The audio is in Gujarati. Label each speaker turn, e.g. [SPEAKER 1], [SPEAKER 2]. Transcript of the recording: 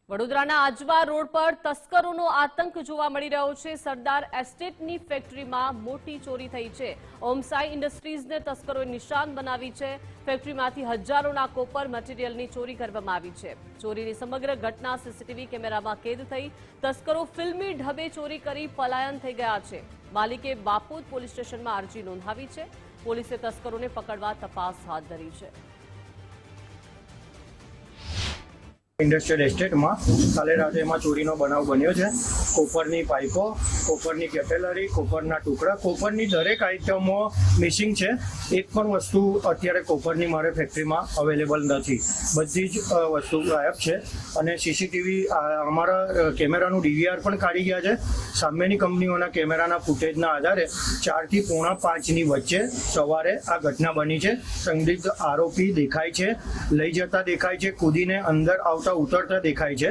[SPEAKER 1] વડોદરાના આજવા રોડ પર તસ્કરોનો આતંક જોવા મળી રહ્યો છે। સરદાર એસ્ટેટની ફેક્ટરીમાં મોટી ચોરી થઈ છે। ઓમસાઈ ઇન્ડસ્ટ્રીઝને તસ્કરોએ નિશાન બનાવી છે। ફેક્ટરીમાંથી હજારોના કોપર મટીરીયલની ચોરી કરવામાં આવી છે। ચોરીની સમગ્ર ઘટના સીસીટીવી કેમેરામાં કેદ થઈ। તસ્કરો ફિલ્મી ઢબે ચોરી કરી પલાયન થઈ ગયા છે। માલિકે બાપોદ પોલીસ સ્ટેશનમાં અરજી નોંધાવી છે। પોલીસે તસ્કરોને પકડવા તપાસ હાથ ધરી છે।
[SPEAKER 2] ઇન્ડસ્ટ્રીયલ એસ્ટેટમાં કાલે રાતે એમાં ચોરીનો બનાવ બન્યો છે। કોપરની પાઇપો, કોપરની કેટેલરી, કોપરના ટુકડા, કોપરની દરેક આઇટમો મિસિંગ છે। એક પણ વસ્તુ અત્યારે કોપરની મારે ફેક્ટરીમાં અવેલેબલ નથી। બધી જ વસ્તુ ગાયબ છે અને સીસીટીવી અમારા કેમેરાનું ડીવીઆર પણ કાઢી ગયા છે। સામેની કંપનીઓના કેમેરાના ફૂટેજના આધારે 4 થી પોણા 5ની વચ્ચે સવારે આ ઘટના બની છે। સંદિગ્ધ આરોપી દેખાય છે, લઈ જતા દેખાય છે, કૂદીને અંદર આવતા ઉતરતા દેખાય છે।